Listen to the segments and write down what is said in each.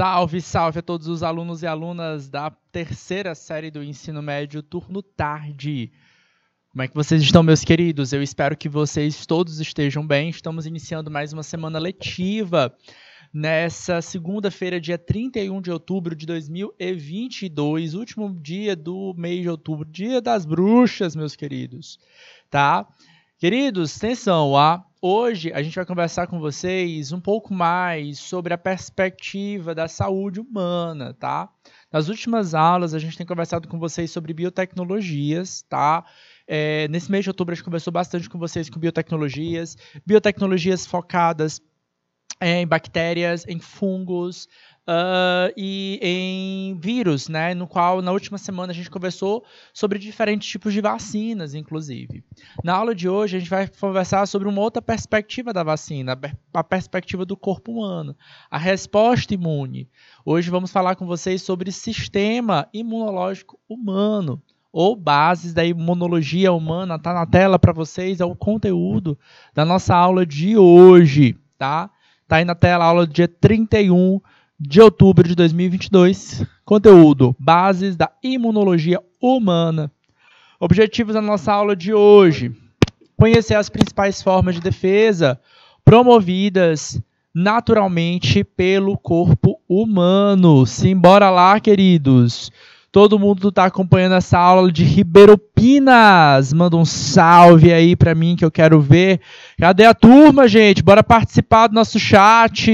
Salve, salve a todos os alunos e alunas da terceira série do ensino médio turno tarde. Como é que vocês estão, meus queridos? Eu espero que vocês todos estejam bem. Estamos iniciando mais uma semana letiva nessa segunda-feira, dia 31 de outubro de 2022, último dia do mês de outubro, dia das bruxas, meus queridos, tá? Queridos, atenção, hoje a gente vai conversar com vocês um pouco mais sobre a perspectiva da saúde humana, tá? Nas últimas aulas a gente tem conversado com vocês sobre biotecnologias, tá? Nesse mês de outubro a gente conversou bastante com vocês com biotecnologias focadas em bactérias, em fungos e em vírus, né? No qual, na última semana, a gente conversou sobre diferentes tipos de vacinas, inclusive. Na aula de hoje, a gente vai conversar sobre uma outra perspectiva da vacina, a perspectiva do corpo humano, a resposta imune. Hoje vamos falar com vocês sobre sistema imunológico humano, ou bases da imunologia humana. Tá na tela para vocês, é o conteúdo da nossa aula de hoje, tá? Tá aí na tela a aula do dia 31 de outubro de 2022. Conteúdo: bases da imunologia humana. Objetivos da nossa aula de hoje: conhecer as principais formas de defesa promovidas naturalmente pelo corpo humano. Simbora lá, queridos. Todo mundo está acompanhando essa aula de Ribeiropinas. Manda um salve aí para mim que eu quero ver. Cadê a turma, gente? Bora participar do nosso chat.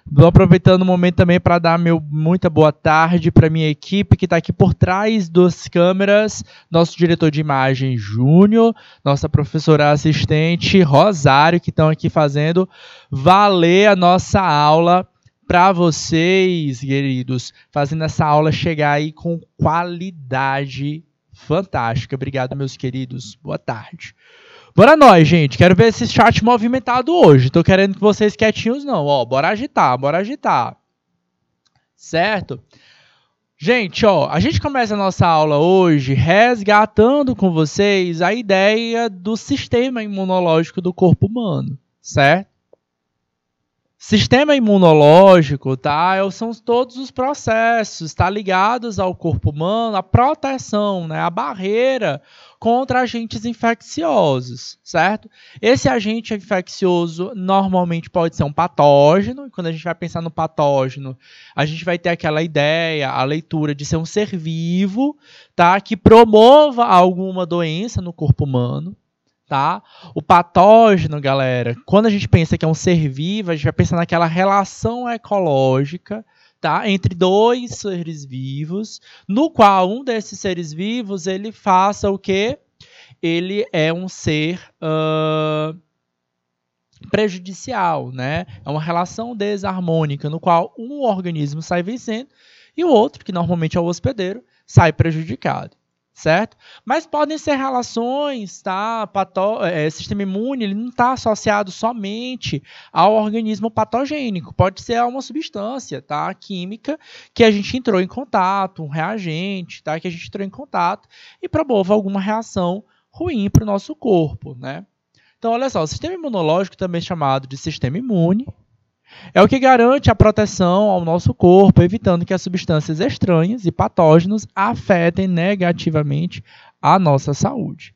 Estou aproveitando o momento também para dar muita boa tarde para minha equipe que está aqui por trás das câmeras. Nosso diretor de imagem, Júnior. Nossa professora assistente, Rosário, que estão aqui fazendo valer a nossa aula para vocês, queridos, fazendo essa aula chegar aí com qualidade fantástica. Obrigado, meus queridos. Boa tarde. Bora nós, gente. Quero ver esse chat movimentado hoje. Tô querendo que vocês quietinhos não. Ó, bora agitar, bora agitar. Certo? Gente, ó, a gente começa a nossa aula hoje resgatando com vocês a ideia do sistema imunológico do corpo humano, certo? Sistema imunológico, tá? São todos os processos, tá? Ligados ao corpo humano, a proteção, né? A barreira contra agentes infecciosos, certo? Esse agente infeccioso normalmente pode ser um patógeno, e quando a gente vai pensar no patógeno, a gente vai ter aquela ideia, a leitura de ser um ser vivo, tá? Que promova alguma doença no corpo humano. Tá? O patógeno, galera, quando a gente pensa que é um ser vivo, a gente vai pensar naquela relação ecológica, tá? Entre dois seres vivos, no qual um desses seres vivos ele faça o quê? Ele é um ser prejudicial, né? É uma relação desarmônica, no qual um organismo sai vencendo e o outro, que normalmente é o hospedeiro, sai prejudicado. Certo? Mas podem ser relações, tá? Sistema imune ele não está associado somente ao organismo patogênico, pode ser a uma substância, tá? Química que a gente entrou em contato, um reagente, tá? Que a gente entrou em contato e promove alguma reação ruim para o nosso corpo, né? Então, olha só, o sistema imunológico, também chamado de sistema imune, é o que garante a proteção ao nosso corpo, evitando que as substâncias estranhas e patógenos afetem negativamente a nossa saúde.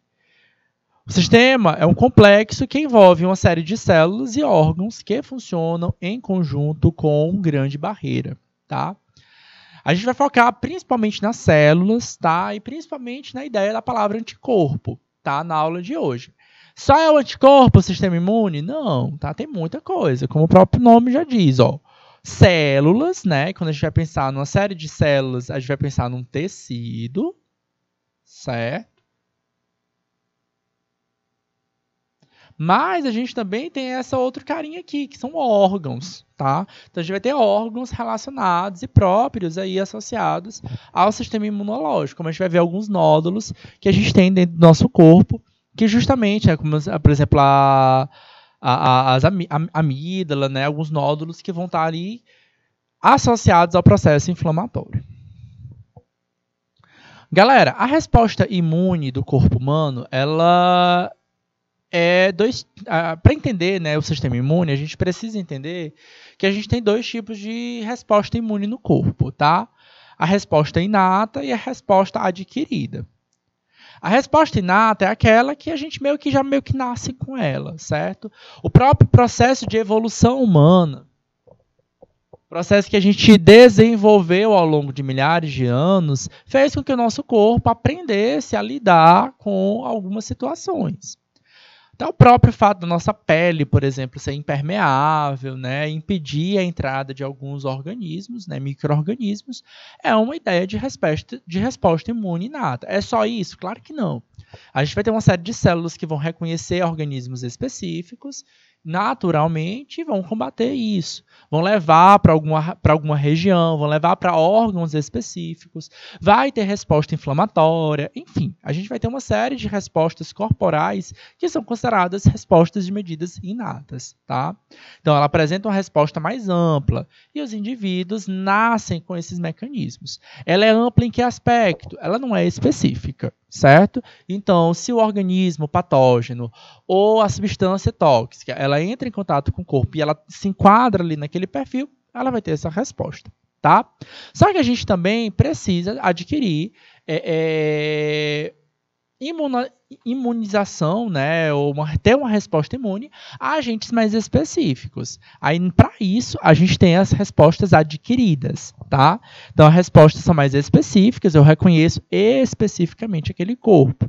O sistema é um complexo que envolve uma série de células e órgãos que funcionam em conjunto com grande barreira, tá? A gente vai focar principalmente nas células, tá? E principalmente na ideia da palavra anticorpo, tá? Na aula de hoje. Só é o anticorpo, o sistema imune? Não, tá? Tem muita coisa, como o próprio nome já diz, ó. Células, né? Quando a gente vai pensar numa série de células, a gente vai pensar num tecido, certo? Mas a gente também tem essa outra carinha aqui, que são órgãos, tá? Então a gente vai ter órgãos relacionados e próprios aí associados ao sistema imunológico, como a gente vai ver alguns nódulos que a gente tem dentro do nosso corpo, que justamente é como, por exemplo, a amígdala, né? Alguns nódulos que vão estar ali associados ao processo inflamatório. Galera, a resposta imune do corpo humano, ela para entender, né, o sistema imune, a gente precisa entender que a gente tem 2 tipos de resposta imune no corpo, tá? A resposta inata e a resposta adquirida. A resposta inata é aquela que a gente meio que nasce com ela, certo? O próprio processo de evolução humana, processo que a gente desenvolveu ao longo de milhares de anos, fez com que o nosso corpo aprendesse a lidar com algumas situações. Então, o próprio fato da nossa pele, por exemplo, ser impermeável, né, impedir a entrada de alguns organismos, né, micro-organismos, é uma ideia de resposta imune inata. É só isso? Claro que não. A gente vai ter uma série de células que vão reconhecer organismos específicos, naturalmente, e vão combater isso. Vão levar para alguma região, vão levar para órgãos específicos, vai ter resposta inflamatória, enfim, a gente vai ter uma série de respostas corporais que são consideradas respostas de medidas inatas, tá? Então, ela apresenta uma resposta mais ampla e os indivíduos nascem com esses mecanismos. Ela é ampla em que aspecto? Ela não é específica, certo? Então, se o organismo patógeno ou a substância tóxica, ela entra em contato com o corpo e ela se enquadra ali naquele perfil, ela vai ter essa resposta, tá? Só que a gente também precisa adquirir imunização, né, ou ter uma resposta imune a agentes mais específicos. Aí, para isso, a gente tem as respostas adquiridas, tá? Então, as respostas são mais específicas, eu reconheço especificamente aquele corpo.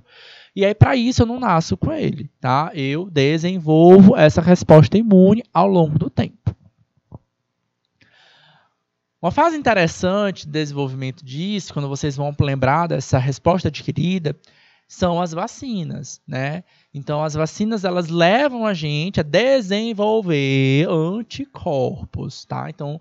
E aí, para isso, eu não nasço com ele, tá? Eu desenvolvo essa resposta imune ao longo do tempo. Uma fase interessante de desenvolvimento disso, quando vocês vão lembrar dessa resposta adquirida, são as vacinas, né? Então, as vacinas, elas levam a gente a desenvolver anticorpos, tá? Então,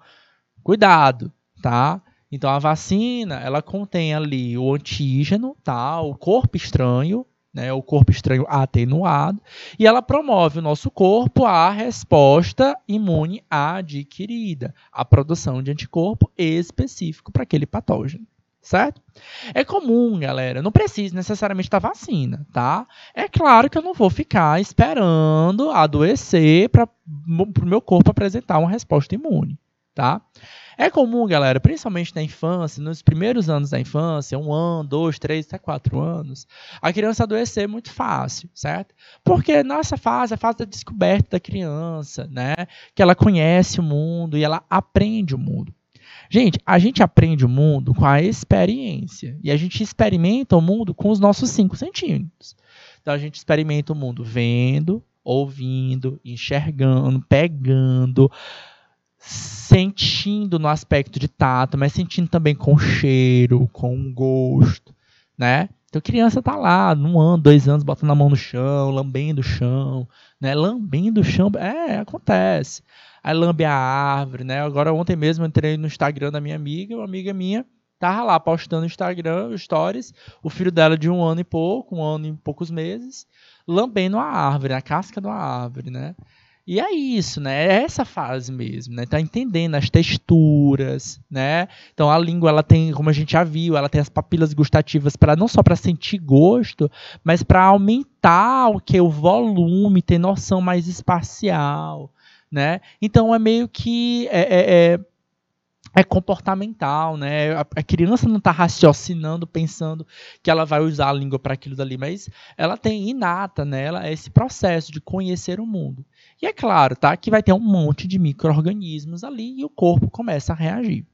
cuidado, tá? Então, a vacina, ela contém ali o antígeno, tá? O corpo estranho, né? O corpo estranho atenuado, e ela promove o nosso corpo à resposta imune adquirida, a produção de anticorpo específico para aquele patógeno. Certo? É comum, galera, não precisa necessariamente da vacina, tá? É claro que eu não vou ficar esperando adoecer para o meu corpo apresentar uma resposta imune, tá? É comum, galera, principalmente na infância, nos primeiros anos da infância, 1 ano, 2, 3, até 4 anos, a criança adoecer muito fácil, certo? Porque nessa fase, a fase da descoberta da criança, né? Que ela conhece o mundo e ela aprende o mundo. Gente, a gente aprende o mundo com a experiência. E a gente experimenta o mundo com os nossos 5 centímetros. Então, a gente experimenta o mundo vendo, ouvindo, enxergando, pegando, sentindo no aspecto de tato, mas sentindo também com cheiro, com gosto, né? Então, criança tá lá, 1 ano, 2 anos, botando a mão no chão, lambendo o chão, né? Lambendo o chão, acontece. Aí lambe a árvore, né? Agora, ontem mesmo, eu entrei no Instagram da minha amiga, uma amiga minha tava lá postando no Instagram, stories, o filho dela de 1 ano e pouco, 1 ano e poucos meses, lambendo a árvore, a casca da árvore, né? E é isso, né? É essa fase mesmo, né? Tá entendendo as texturas, né? Então a língua, ela tem, como a gente já viu, ela tem as papilas gustativas para não só para sentir gosto, mas para aumentar o volume, ter noção mais espacial, né? Então é meio que é comportamental, né? A criança não está raciocinando, pensando que ela vai usar a língua para aquilo dali, mas ela tem inata nela esse processo de conhecer o mundo. E é claro, tá, que vai ter um monte de micro-organismos ali e o corpo começa a reagir.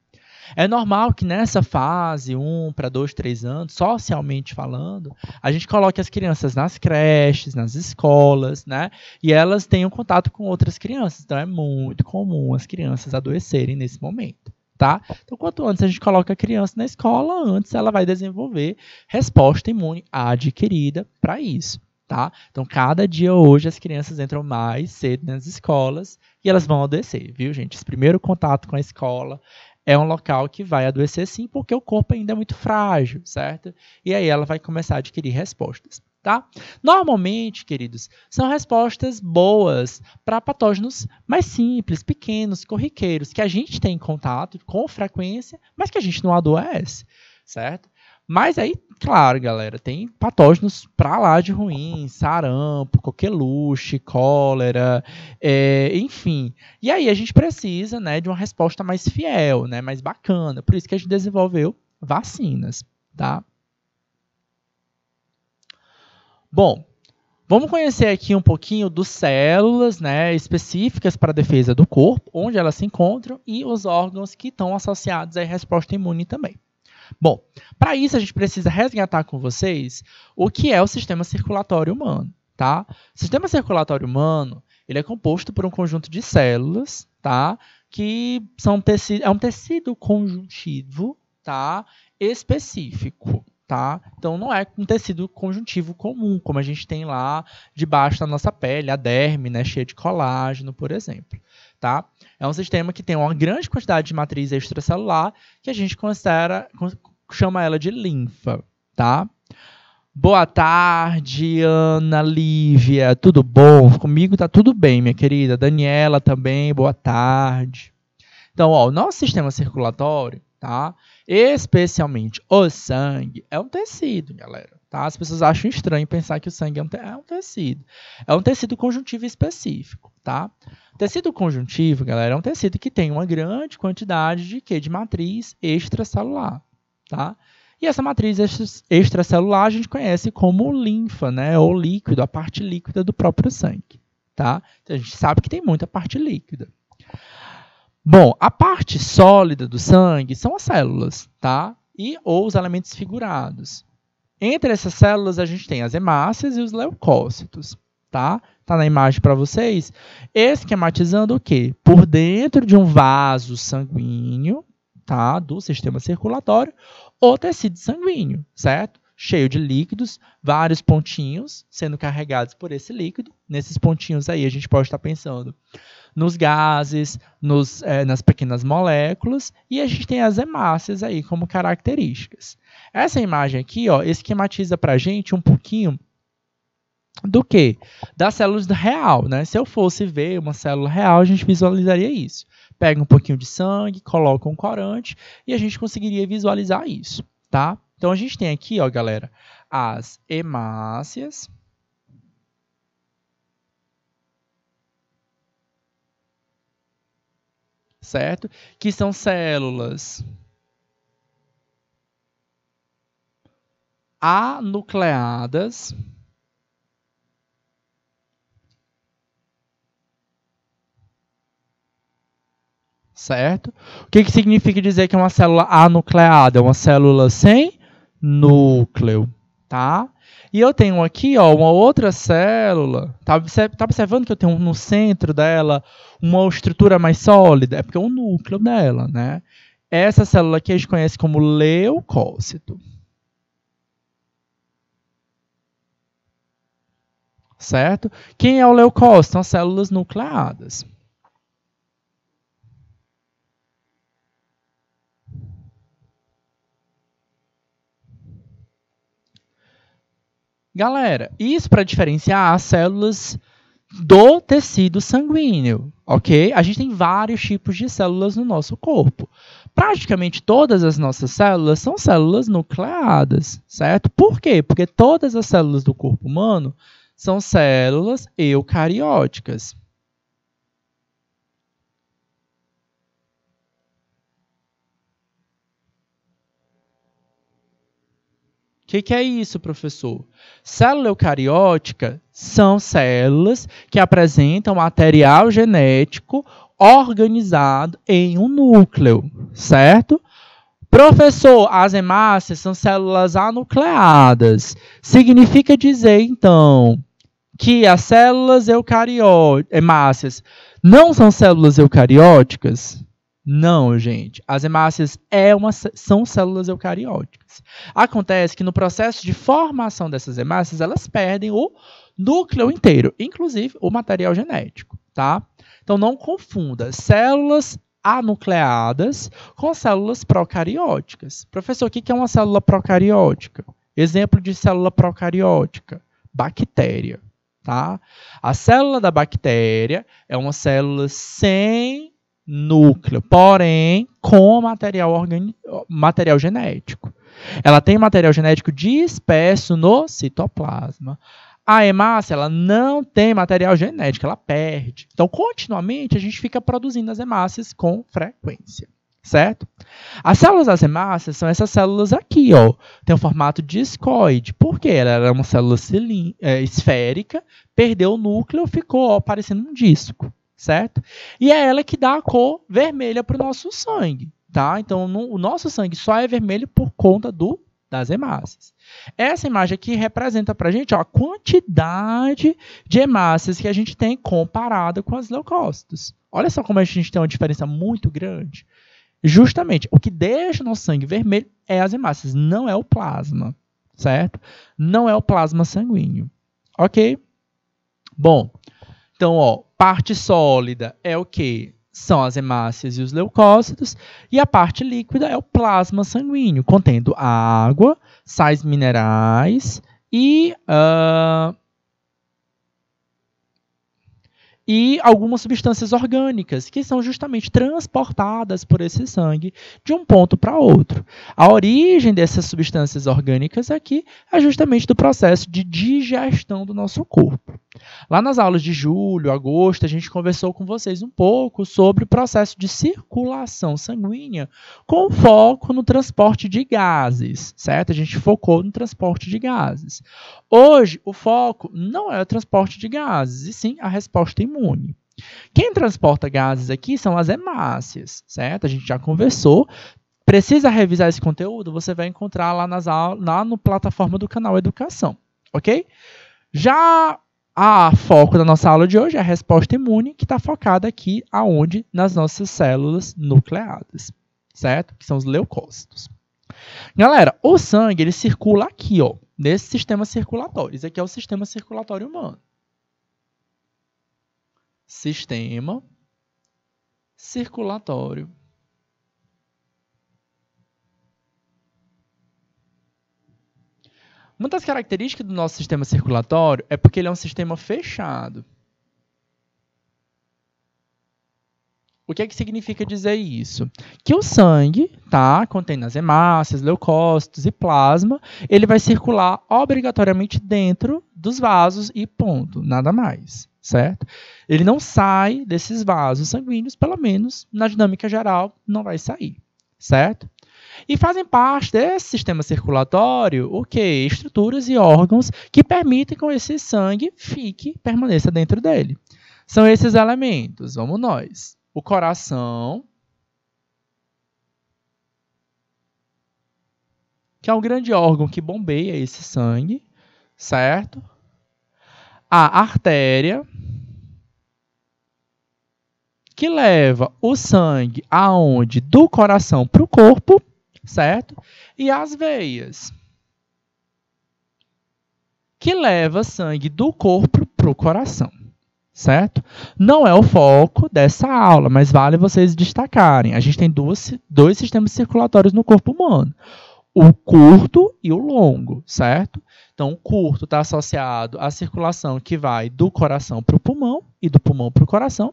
É normal que nessa fase, 1 para 2, 3 anos, socialmente falando, a gente coloque as crianças nas creches, nas escolas, né? E elas tenham contato com outras crianças. Então é muito comum as crianças adoecerem nesse momento. Tá? Então, quanto antes a gente coloca a criança na escola, antes ela vai desenvolver resposta imune adquirida para isso. Tá? Então, cada dia hoje as crianças entram mais cedo nas escolas e elas vão adoecer, viu, gente? Esse primeiro contato com a escola é um local que vai adoecer sim, porque o corpo ainda é muito frágil, certo? E aí ela vai começar a adquirir respostas. Tá? Normalmente, queridos, são respostas boas para patógenos mais simples, pequenos, corriqueiros, que a gente tem contato com frequência, mas que a gente não adoece, certo? Mas aí, claro, galera, tem patógenos pra lá de ruins, sarampo, coqueluche, cólera, enfim. E aí a gente precisa, né, de uma resposta mais fiel, né, mais bacana. Por isso que a gente desenvolveu vacinas, tá? Bom, vamos conhecer aqui um pouquinho dos células, né, específicas para a defesa do corpo, onde elas se encontram e os órgãos que estão associados à resposta imune também. Bom, para isso a gente precisa resgatar com vocês o que é o sistema circulatório humano, tá? O sistema circulatório humano, ele é composto por um conjunto de células, tá? Que é um tecido conjuntivo, tá? Específico, tá? Então não é um tecido conjuntivo comum, como a gente tem lá debaixo da nossa pele, a derme, né, cheia de colágeno, por exemplo, tá? É um sistema que tem uma grande quantidade de matriz extracelular que a gente chama ela de linfa, tá? Boa tarde, Ana Lívia, tudo bom? Comigo tá tudo bem, minha querida. Daniela também, boa tarde. Então, ó, o nosso sistema circulatório, tá? Especialmente o sangue, é um tecido, galera. Tá? As pessoas acham estranho pensar que o sangue é um tecido. É um tecido conjuntivo específico, tá? Tecido conjuntivo, galera, é um tecido que tem uma grande quantidade de quê? De matriz extracelular, tá? E essa matriz extracelular a gente conhece como linfa, né? Ou líquido, a parte líquida do próprio sangue, tá? Então, a gente sabe que tem muita parte líquida. Bom, a parte sólida do sangue são as células, tá? Ou os elementos figurados. Entre essas células, a gente tem as hemácias e os leucócitos, tá? Tá na imagem para vocês. Esquematizando o quê? Por dentro de um vaso sanguíneo, tá? Do sistema circulatório, o tecido sanguíneo, certo? Cheio de líquidos, vários pontinhos sendo carregados por esse líquido. Nesses pontinhos aí, a gente pode estar pensando nos gases, nas pequenas moléculas, e a gente tem as hemácias aí como características. Essa imagem aqui, ó, esquematiza para a gente um pouquinho do quê? Das células real, né? Se eu fosse ver uma célula real, a gente visualizaria isso. Pega um pouquinho de sangue, coloca um corante e a gente conseguiria visualizar isso, tá? Então, a gente tem aqui, ó, galera, as hemácias, certo? Que são células anucleadas, certo? O que significa dizer que é uma célula anucleada? É uma célula sem núcleo, tá? E eu tenho aqui, ó, uma outra célula. Tá observando que eu tenho no centro dela uma estrutura mais sólida? É porque é o núcleo dela, né? Essa célula aqui a gente conhece como leucócito. Certo? Quem é o leucócito? São células nucleadas. Galera, isso para diferenciar as células do tecido sanguíneo, ok? A gente tem vários tipos de células no nosso corpo. Praticamente todas as nossas células são células nucleadas, certo? Por quê? Porque todas as células do corpo humano são células eucarióticas. O que é isso, professor? Célula eucariótica são células que apresentam material genético organizado em um núcleo, certo? Professor, as hemácias são células anucleadas. Significa dizer, então, que as células hemácias não são células eucarióticas? Não, gente. As hemácias são células eucarióticas. Acontece que no processo de formação dessas hemácias, elas perdem o núcleo inteiro, inclusive o material genético, tá? Então, não confunda células anucleadas com células procarióticas. Professor, o que é uma célula procariótica? Exemplo de célula procariótica: bactéria, tá? A célula da bactéria é uma célula sem núcleo, porém com material genético. Ela tem material genético disperso no citoplasma. A hemácia, ela não tem material genético, ela perde. Então, continuamente, a gente fica produzindo as hemácias com frequência, certo? As células das hemácias são essas células aqui, ó. Tem o formato discoide. Por quê? Ela era uma célula esférica, perdeu o núcleo, ficou ó, parecendo um disco, certo? E é ela que dá a cor vermelha para o nosso sangue, tá? Então, o nosso sangue só é vermelho por conta das hemácias. Essa imagem aqui representa para a gente ó, a quantidade de hemácias que a gente tem comparada com as leucócitos. Olha só como a gente tem uma diferença muito grande. Justamente, o que deixa o nosso sangue vermelho é as hemácias, não é o plasma, certo? Não é o plasma sanguíneo, ok? Bom, então, ó, parte sólida é o quê? São as hemácias e os leucócitos, e a parte líquida é o plasma sanguíneo, contendo água, sais minerais e algumas substâncias orgânicas, que são justamente transportadas por esse sangue de um ponto para outro. A origem dessas substâncias orgânicas aqui é justamente do processo de digestão do nosso corpo. Lá nas aulas de julho, agosto, a gente conversou com vocês um pouco sobre o processo de circulação sanguínea com foco no transporte de gases, certo? A gente focou no transporte de gases. Hoje, o foco não é o transporte de gases, e sim a resposta imune. Quem transporta gases aqui são as hemácias, certo? A gente já conversou. Precisa revisar esse conteúdo? Você vai encontrar lá nas aulas, lá no plataforma do canal Educação, ok? Já a foco da nossa aula de hoje é a resposta imune, que está focada aqui aonde? Nas nossas células nucleadas, certo? Que são os leucócitos. Galera, o sangue ele circula aqui, ó, nesse sistema circulatório. Esse aqui é o sistema circulatório humano. Sistema circulatório. Uma das características do nosso sistema circulatório é porque ele é um sistema fechado. O que é que significa dizer isso? Que o sangue, tá, contendo as hemácias, leucócitos e plasma, ele vai circular obrigatoriamente dentro dos vasos e ponto, nada mais, certo? Ele não sai desses vasos sanguíneos, pelo menos na dinâmica geral, não vai sair, certo? E fazem parte desse sistema circulatório o quê? Estruturas e órgãos que permitem que esse sangue permaneça dentro dele. São esses elementos, vamos nós. O coração, que é um grande órgão que bombeia esse sangue, certo? A artéria, que leva o sangue aonde? Do coração para o corpo, certo? E as veias, que leva sangue do corpo para o coração, certo? Não é o foco dessa aula, mas vale vocês destacarem. A gente tem dois sistemas circulatórios no corpo humano. O curto e o longo, certo? Então, o curto está associado à circulação que vai do coração para o pulmão e do pulmão para o coração.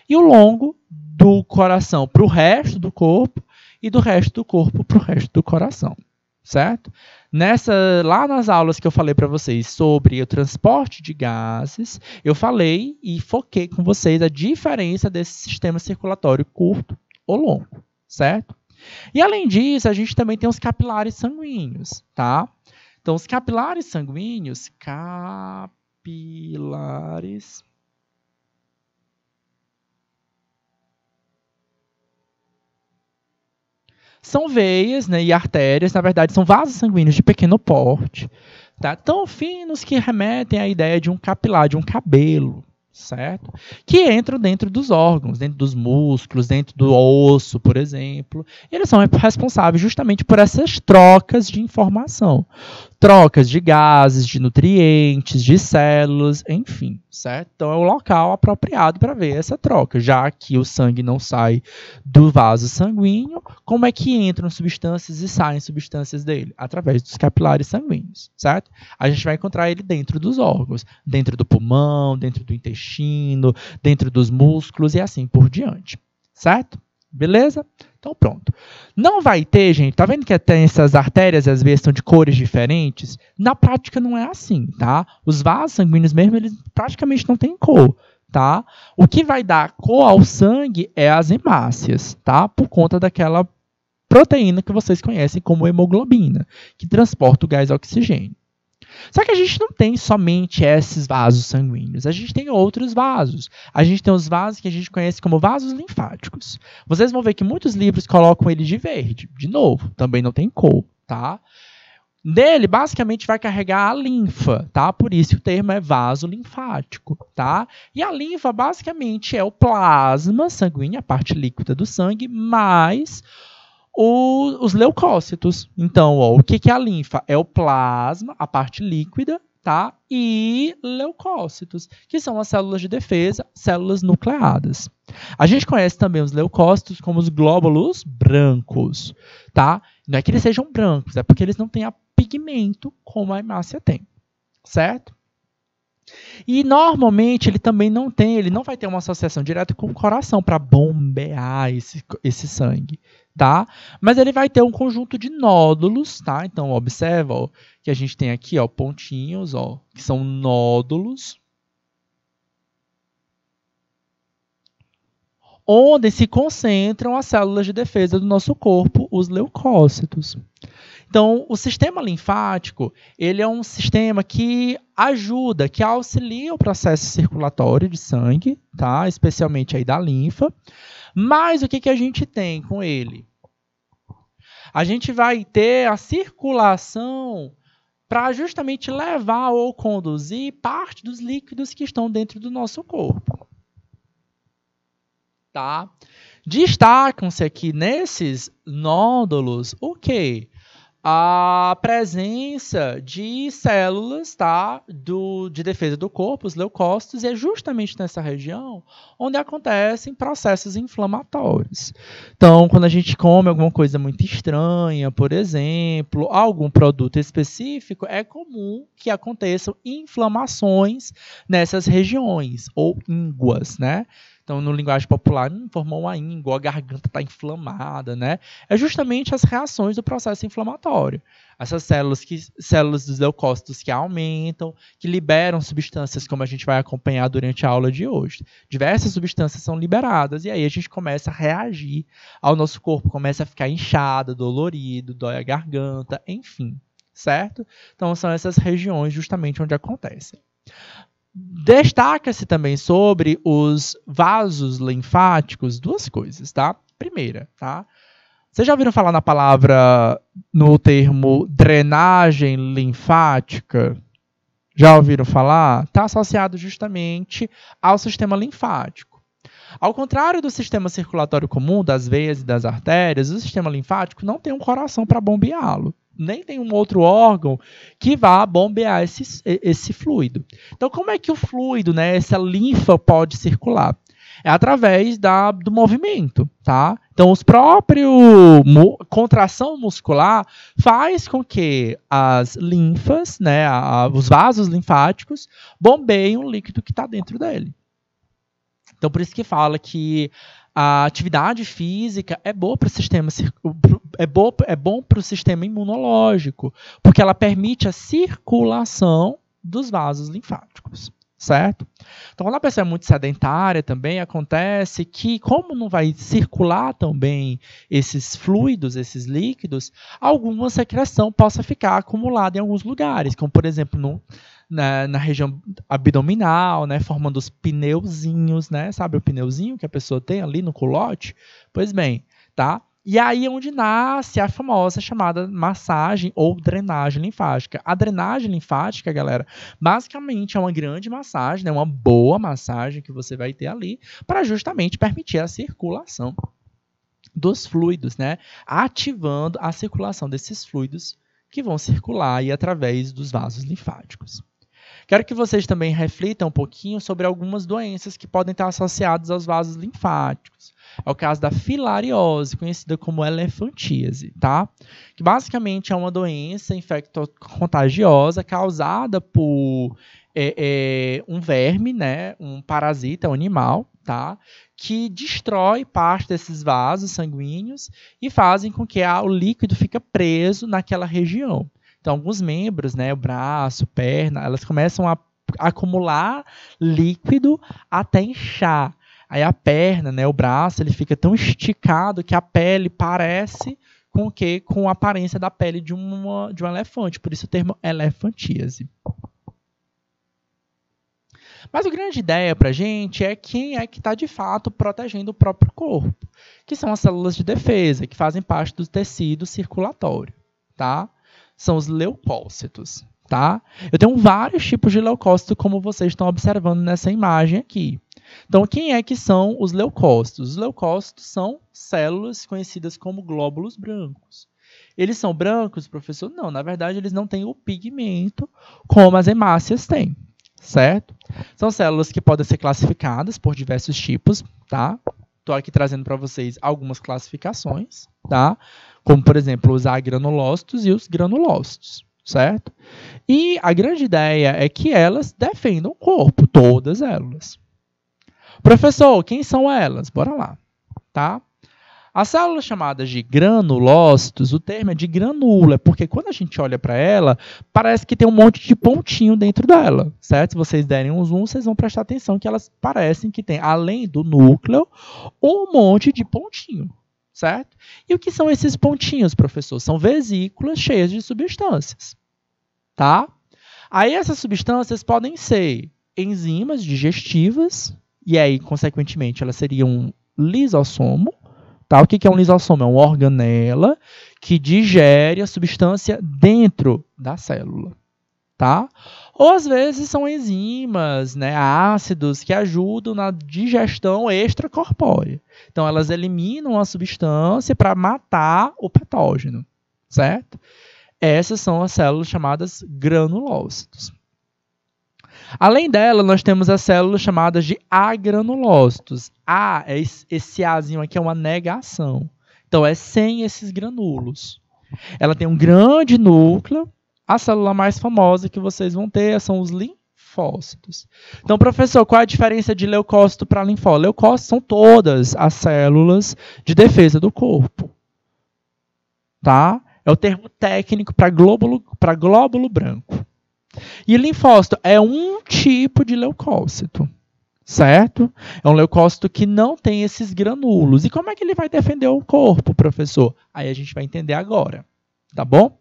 E o longo do coração para o resto do corpo e do resto do corpo para o resto do coração, certo? Lá nas aulas que eu falei para vocês sobre o transporte de gases, eu falei e foquei com vocês a diferença desse sistema circulatório curto ou longo, certo? E além disso, a gente também tem os capilares sanguíneos, tá? Então, os capilares sanguíneos, são veias, né, e artérias, na verdade, são vasos sanguíneos de pequeno porte, tá? Tão finos que remetem à ideia de um capilar, de um cabelo, certo? Que entram dentro dos órgãos, dentro dos músculos, dentro do osso, por exemplo. Eles são responsáveis justamente por essas trocas de informação. Trocas de gases, de nutrientes, de células, enfim, certo? Então é o local apropriado para ver essa troca, já que o sangue não sai do vaso sanguíneo, como é que entram substâncias e saem substâncias dele? Através dos capilares sanguíneos, certo? A gente vai encontrar ele dentro dos órgãos, dentro do pulmão, dentro do intestino, dentro dos músculos e assim por diante, certo? Beleza? Então, pronto. Não vai ter, gente, tá vendo que tem essas artérias, às vezes, são de cores diferentes? Na prática, não é assim, tá? Os vasos sanguíneos mesmo, eles praticamente não têm cor, tá? O que vai dar cor ao sangue é as hemácias, tá? Por conta daquela proteína que vocês conhecem como hemoglobina, que transporta o gás oxigênio. Só que a gente não tem somente esses vasos sanguíneos, a gente tem outros vasos. A gente tem os vasos que a gente conhece como vasos linfáticos. Vocês vão ver que muitos livros colocam ele de verde. De novo, também não tem cor, tá? Nele, basicamente, vai carregar a linfa, tá? Por isso o termo é vaso linfático, tá? E a linfa, basicamente, é o plasma sanguíneo, a parte líquida do sangue, mais os leucócitos. Então, ó, o que é a linfa? É o plasma, a parte líquida, tá? E leucócitos, que são as células de defesa, células nucleadas. A gente conhece também os leucócitos como os glóbulos brancos, tá? Não é que eles sejam brancos, é porque eles não têm pigmento como a hemácia tem, certo? E normalmente ele também não vai ter uma associação direta com o coração para bombear esse sangue, tá? Mas ele vai ter um conjunto de nódulos, tá? Então observa, ó, que a gente tem aqui, ó, pontinhos, ó, que são nódulos, onde se concentram as células de defesa do nosso corpo, os leucócitos. Então, o sistema linfático, ele é um sistema que ajuda, que auxilia o processo circulatório de sangue, tá? Especialmente aí da linfa. Mas o que a gente tem com ele? A gente vai ter a circulação para justamente levar ou conduzir parte dos líquidos que estão dentro do nosso corpo. Tá? Destacam-se aqui nesses nódulos o quê? A presença de células, tá, de defesa do corpo, os leucócitos, e é justamente nessa região onde acontecem processos inflamatórios. Então, quando a gente come alguma coisa muito estranha, por exemplo, algum produto específico, é comum que aconteçam inflamações nessas regiões, ou ínguas, né? Então, no linguagem popular, formou uma íngua, a garganta está inflamada, né? É justamente as reações do processo inflamatório. Essas células dos leucócitos que aumentam, que liberam substâncias, como a gente vai acompanhar durante a aula de hoje. Diversas substâncias são liberadas, e aí a gente começa a reagir ao nosso corpo, começa a ficar inchado, dolorido, dói a garganta, enfim, certo? Então, são essas regiões justamente onde acontecem. Destaca-se também sobre os vasos linfáticos duas coisas, tá? Primeira, tá? Vocês já ouviram falar na palavra, no termo drenagem linfática? Já ouviram falar? Está associado justamente ao sistema linfático. Ao contrário do sistema circulatório comum, das veias e das artérias, o sistema linfático não tem um coração para bombeá-lo. Nem tem um outro órgão que vá bombear esse fluido. Então, como é que o fluido, né, essa linfa pode circular? É através do movimento, tá? Então, os próprios contração muscular faz com que as linfas, né, os vasos linfáticos, bombeiem o líquido que está dentro dele. Então, por isso que fala que a atividade física é boa para o sistema, é bom para o sistema imunológico, porque ela permite a circulação dos vasos linfáticos, certo? Então, quando a pessoa é muito sedentária também, acontece que, como não vai circular tão bem esses fluidos, esses líquidos, alguma secreção possa ficar acumulada em alguns lugares, como, por exemplo, na região abdominal, né, formando os pneuzinhos, né? Sabe o pneuzinho que a pessoa tem ali no culote? Pois bem, tá? E aí é onde nasce a famosa chamada massagem ou drenagem linfática. A drenagem linfática, galera, basicamente é uma grande massagem, né, uma boa massagem que você vai ter ali para justamente permitir a circulação dos fluidos, né? Ativando a circulação desses fluidos que vão circular aí através dos vasos linfáticos. Quero que vocês também reflitam um pouquinho sobre algumas doenças que podem estar associadas aos vasos linfáticos. É o caso da filariose, conhecida como elefantíase, tá? Que basicamente é uma doença infecto-contagiosa causada por um verme, né? Um parasita, um animal, tá? Que destrói parte desses vasos sanguíneos e fazem com que o líquido fique preso naquela região. Então, alguns membros, né, o braço, perna, elas começam a acumular líquido até inchar. Aí a perna, né, o braço, ele fica tão esticado que a pele parece com a aparência da pele de um elefante. Por isso o termo elefantíase. Mas a grande ideia para a gente é quem é que está de fato protegendo o próprio corpo, que são as células de defesa, que fazem parte do tecido circulatório, tá? São os leucócitos, tá? Eu tenho vários tipos de leucócito, como vocês estão observando nessa imagem aqui. Então, quem é que são os leucócitos? Os leucócitos são células conhecidas como glóbulos brancos. Eles são brancos, professor? Não, na verdade, eles não têm o pigmento como as hemácias têm, certo? São células que podem ser classificadas por diversos tipos, tá? Estou aqui trazendo para vocês algumas classificações, tá? Como, por exemplo, os agranulócitos e os granulócitos, certo? E a grande ideia é que elas defendam o corpo, todas elas. Professor, quem são elas? Bora lá, tá? As células chamadas de granulócitos, o termo é de granula, porque quando a gente olha para ela, parece que tem um monte de pontinho dentro dela, certo? Se vocês derem um zoom, vocês vão prestar atenção que elas parecem que tem, além do núcleo, um monte de pontinho, certo? E o que são esses pontinhos, professor? São vesículas cheias de substâncias, tá? Aí essas substâncias podem ser enzimas digestivas, e aí, consequentemente, elas seriam um lisossomo. Tá? O que é um lisossomo? É uma organela que digere a substância dentro da célula. Tá? Ou, às vezes, são enzimas, né, ácidos que ajudam na digestão extracorpórea. Então, elas eliminam a substância para matar o patógeno. Certo? Essas são as células chamadas granulócitos. Além dela, nós temos as células chamadas de agranulócitos. Esse Azinho aqui é uma negação. Então, é sem esses granulos. Ela tem um grande núcleo. A célula mais famosa que vocês vão ter são os linfócitos. Então, professor, qual é a diferença de leucócito para linfócito? Leucócitos são todas as células de defesa do corpo. Tá? É o termo técnico para glóbulo branco. E linfócito é um tipo de leucócito, certo? É um leucócito que não tem esses granulos. E como é que ele vai defender o corpo, professor? Aí a gente vai entender agora, tá bom?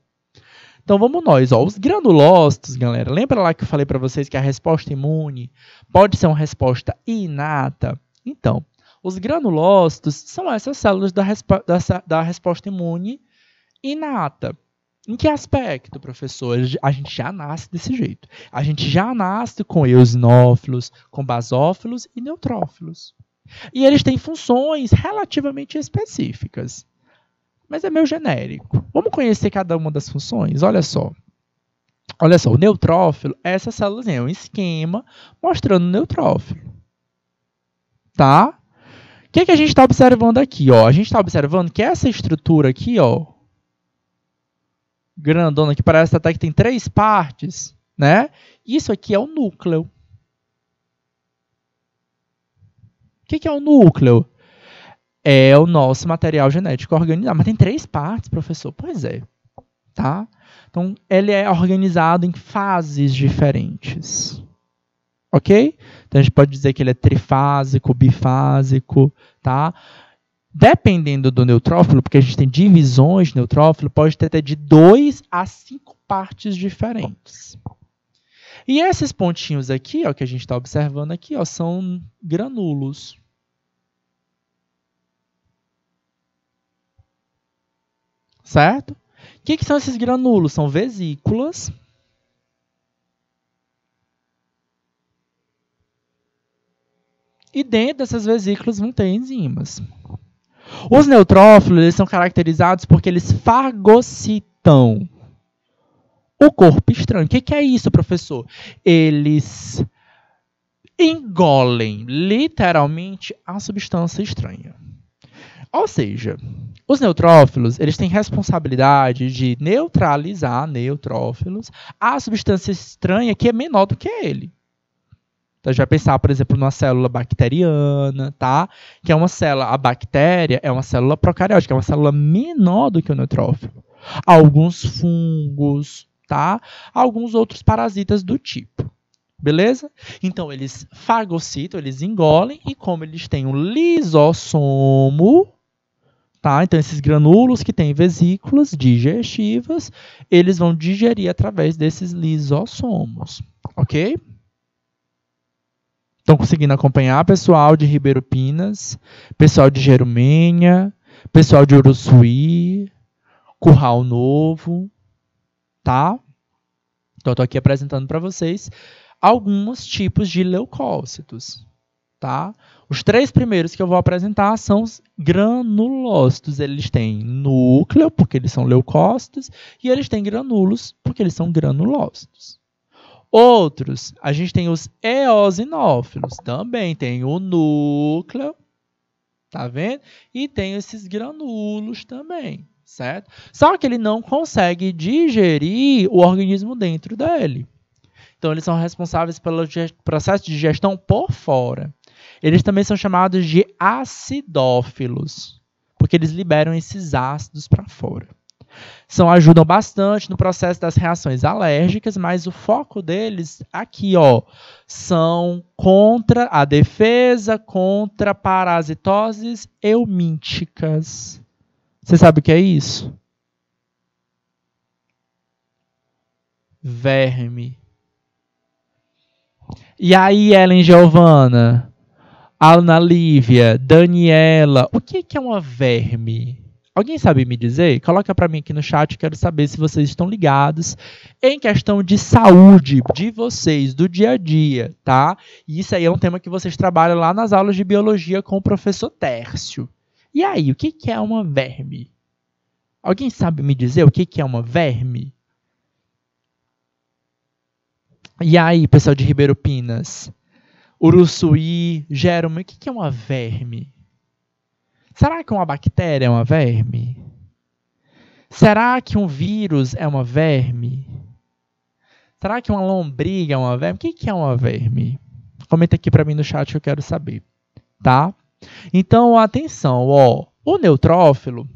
Então vamos nós, ó. Os granulócitos, galera, lembra lá que eu falei para vocês que a resposta imune pode ser uma resposta inata? Então, os granulócitos são essas células da resposta imune inata. Em que aspecto, professor? A gente já nasce desse jeito. A gente já nasce com eosinófilos, com basófilos e neutrófilos. E eles têm funções relativamente específicas. Mas é meio genérico. Vamos conhecer cada uma das funções? Olha só. Olha só, o neutrófilo, essa célulazinha é um esquema mostrando o neutrófilo. Tá? O que a gente está observando aqui? Ó? A gente está observando que essa estrutura aqui, ó, grandona, que parece até que tem 3 partes, né? Isso aqui é o núcleo. O que é o núcleo? É o nosso material genético organizado. Mas tem 3 partes, professor? Pois é. Tá? Então, ele é organizado em fases diferentes. Ok? Então, a gente pode dizer que ele é trifásico, bifásico, tá? Dependendo do neutrófilo, porque a gente tem divisões de neutrófilo, pode ter até de 2 a 5 partes diferentes. E esses pontinhos aqui, ó, que a gente está observando aqui, ó, são granulos. Certo? O que são esses granulos? São vesículas. E dentro dessas vesículas vão ter enzimas. Os neutrófilos, eles são caracterizados porque eles fagocitam o corpo estranho. O que é isso, professor? Eles engolem, literalmente, a substância estranha. Ou seja, os neutrófilos, eles têm responsabilidade de neutralizar neutrófilos a substância estranha que é menor do que ele. Então, a gente vai pensar, por exemplo, numa célula bacteriana, tá? Que é uma célula, a bactéria é uma célula procariótica, é uma célula menor do que o neutrófilo. Alguns fungos, tá? Alguns outros parasitas do tipo. Beleza? Então, eles fagocitam, eles engolem, e como eles têm um lisossomo, tá? Então, esses granúlos que têm vesículas digestivas, eles vão digerir através desses lisossomos, ok? Estão conseguindo acompanhar, pessoal de Ribeiro Pinas, pessoal de Jerumenha, pessoal de Uruçuí, Curral Novo, tá? Então, estou aqui apresentando para vocês alguns tipos de leucócitos, tá? Os 3 primeiros que eu vou apresentar são os granulócitos. Eles têm núcleo, porque eles são leucócitos, e eles têm granulos, porque eles são granulócitos. Outros, a gente tem os eosinófilos, também tem o núcleo, tá vendo? E tem esses granulos também, certo? Só que ele não consegue digerir o organismo dentro dele. Então, eles são responsáveis pelo processo de digestão por fora. Eles também são chamados de acidófilos, porque eles liberam esses ácidos para fora. Ajudam bastante no processo das reações alérgicas, mas o foco deles aqui, ó, são contra a defesa contra parasitoses eumínticas. Você sabe o que é isso? Verme. E aí, Ellen Giovana, Ana Lívia, Daniela, o que é uma verme? Alguém sabe me dizer? Coloca para mim aqui no chat, quero saber se vocês estão ligados em questão de saúde de vocês, do dia a dia, tá? E isso aí é um tema que vocês trabalham lá nas aulas de biologia com o professor Tércio. E aí, o que é uma verme? Alguém sabe me dizer o que é uma verme? E aí, pessoal de Ribeiro Pinas, Uruçuí, Jerume, o que é uma verme? Será que uma bactéria é uma verme? Será que um vírus é uma verme? Será que uma lombriga é uma verme? O que é uma verme? Comenta aqui para mim no chat que eu quero saber, tá? Então, atenção, ó, o neutrófilo,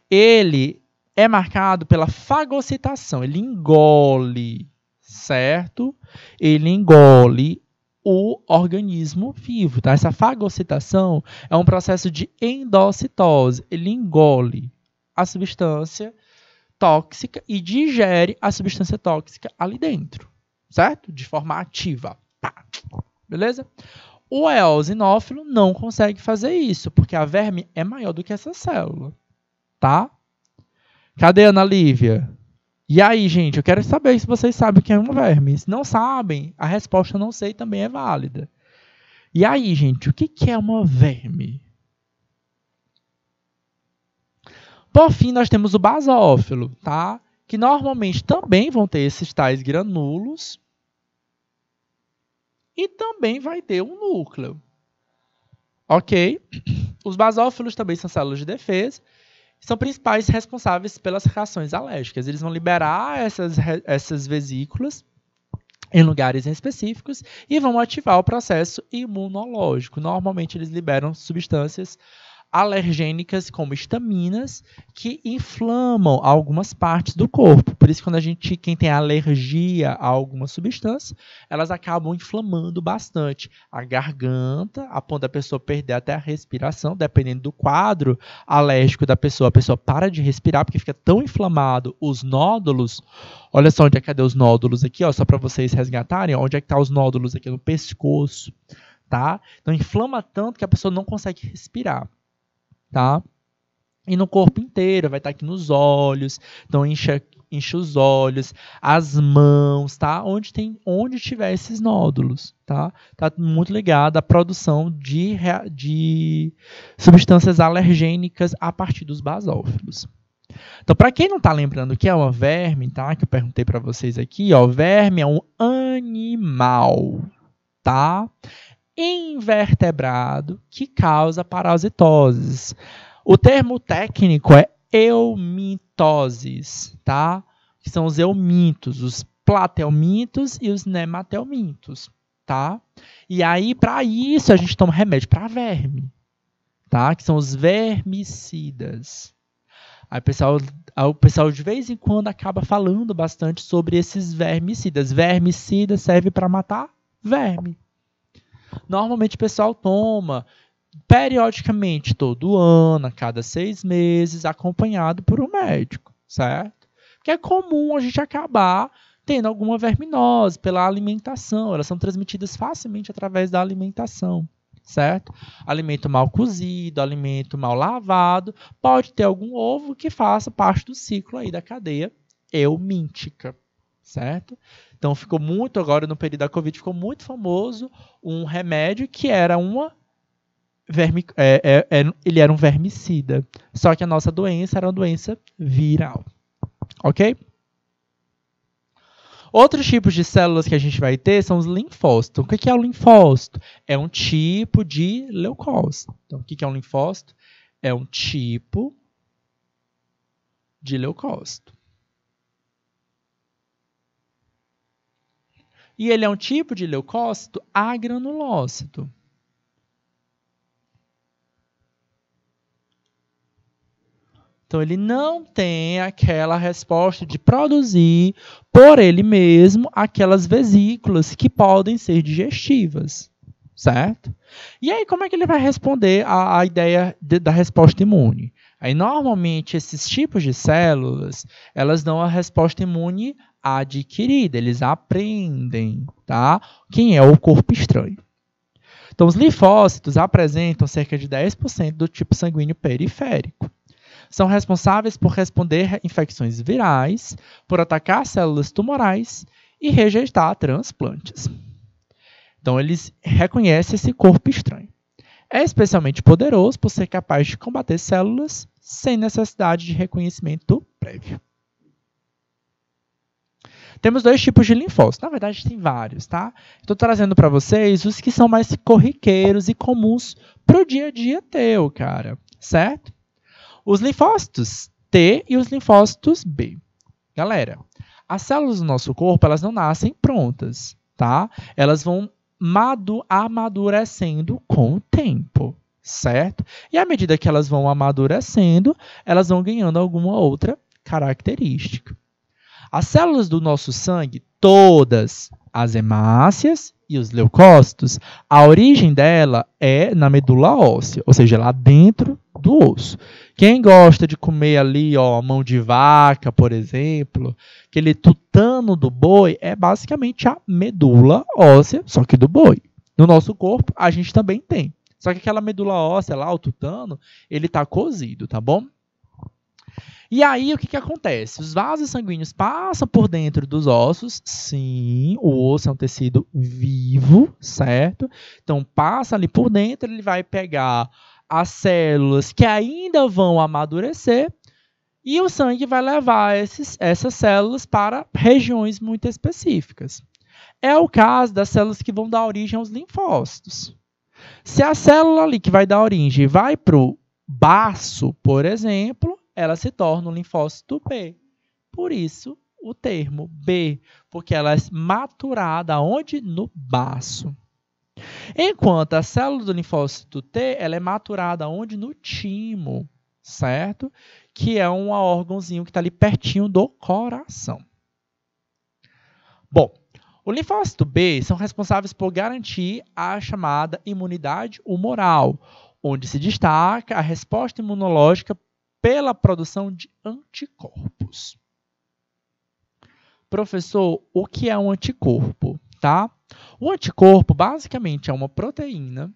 ele é marcado pela fagocitação, ele engole, certo? Ele engole o organismo vivo, tá? Essa fagocitação é um processo de endocitose. Ele engole a substância tóxica e digere a substância tóxica ali dentro, certo? De forma ativa. Tá. Beleza? O eosinófilo não consegue fazer isso, porque a verme é maior do que essa célula, tá? Cadê a Ana Lívia? E aí, gente, eu quero saber se vocês sabem o que é uma verme. Se não sabem, a resposta não sei também é válida. E aí, gente, o que é uma verme? Por fim, nós temos o basófilo, tá? Que normalmente também vão ter esses tais granulos e também vai ter um núcleo. Ok? Os basófilos também são células de defesa. São principais responsáveis pelas reações alérgicas. Eles vão liberar essas vesículas em lugares específicos e vão ativar o processo imunológico. Normalmente, eles liberam substâncias alergênicas como histaminas que inflamam algumas partes do corpo. Por isso, quando quem tem alergia a alguma substância, elas acabam inflamando bastante a garganta, a ponto da pessoa perder até a respiração, dependendo do quadro alérgico da pessoa. A pessoa para de respirar porque fica tão inflamado os nódulos. Olha só onde é que cadê os nódulos aqui, ó, só para vocês resgatarem, ó, onde é que tá os nódulos aqui no pescoço, tá? Então inflama tanto que a pessoa não consegue respirar. Tá? E no corpo inteiro, vai estar aqui nos olhos, então enche os olhos, as mãos, tá? Onde tiver esses nódulos, tá? Tá muito ligado à produção de substâncias alergênicas a partir dos basófilos. Então, para quem não está lembrando o que é uma verme, tá? Que eu perguntei para vocês aqui, ó, verme é um animal, tá? Invertebrado que causa parasitoses. O termo técnico é eumitoses, tá? Que são os eumintos, os platelmintos e os nematelmintos, tá? E aí, para isso, a gente toma remédio para verme, tá? Que são os vermicidas. Aí o pessoal de vez em quando acaba falando bastante sobre esses vermicidas. Vermicida serve para matar verme. Normalmente o pessoal toma periodicamente, todo ano, a cada 6 meses, acompanhado por um médico, certo? Porque é comum a gente acabar tendo alguma verminose pela alimentação. Elas são transmitidas facilmente através da alimentação, certo? Alimento mal cozido, alimento mal lavado, pode ter algum ovo que faça parte do ciclo aí da cadeia eumíntica, certo? Então ficou muito, agora no período da Covid, ficou muito famoso um remédio que era ele era um vermicida. Só que a nossa doença era uma doença viral. Ok? Outros tipos de células que a gente vai ter são os linfócitos. O que é o linfócito? É um tipo de leucócito. Então, o que é um linfócito? É um tipo de leucócito. E ele é um tipo de leucócito agranulócito. Então, ele não tem aquela resposta de produzir por ele mesmo aquelas vesículas que podem ser digestivas, certo? E aí, como é que ele vai responder à ideia da resposta imune? Aí, normalmente, esses tipos de células, elas dão a resposta imune adquirida, eles aprendem, tá? Quem é o corpo estranho? Então, os linfócitos apresentam cerca de 10% do tipo sanguíneo periférico. São responsáveis por responder a infecções virais, por atacar células tumorais e rejeitar transplantes. Então, eles reconhecem esse corpo estranho. É especialmente poderoso por ser capaz de combater células sem necessidade de reconhecimento prévio. Temos 2 tipos de linfócitos. Na verdade, tem vários, tá? Estou trazendo para vocês os que são mais corriqueiros e comuns para o dia a dia teu, cara. Certo? Os linfócitos T e os linfócitos B. Galera, as células do nosso corpo, elas não nascem prontas, tá? Elas vão amadurecendo com o tempo, certo? E à medida que elas vão amadurecendo, elas vão ganhando alguma outra característica. As células do nosso sangue, todas as hemácias e os leucócitos, a origem dela é na medula óssea, ou seja, lá dentro do osso. Quem gosta de comer ali, ó, mão de vaca, por exemplo, aquele tutano do boi é basicamente a medula óssea, só que do boi. No nosso corpo, a gente também tem. Só que aquela medula óssea lá, o tutano, ele está cozido, tá bom? E aí, o que acontece? Os vasos sanguíneos passam por dentro dos ossos. Sim, o osso é um tecido vivo, certo? Então, passa ali por dentro, ele vai pegar as células que ainda vão amadurecer e o sangue vai levar essas células para regiões muito específicas. É o caso das células que vão dar origem aos linfócitos. Se a célula ali que vai dar origem vai para o baço, por exemplo, ela se torna um linfócito B. Por isso, o termo B, porque ela é maturada onde? No baço. Enquanto a célula do linfócito T, ela é maturada onde? No timo, certo? Que é um órgãozinho que está ali pertinho do coração. Bom, o linfócito B são responsáveis por garantir a chamada imunidade humoral, onde se destaca a resposta imunológica pela produção de anticorpos. Professor, o que é um anticorpo? Tá? O anticorpo, basicamente, é uma proteína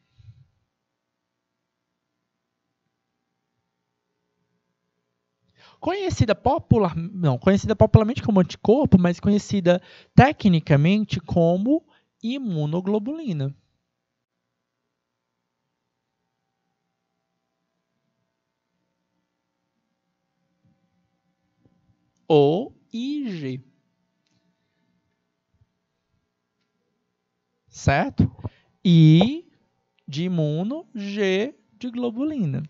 conhecida popularmente como anticorpo, mas conhecida tecnicamente como imunoglobulina. Ou IG. Certo? I de imuno, G de globulina.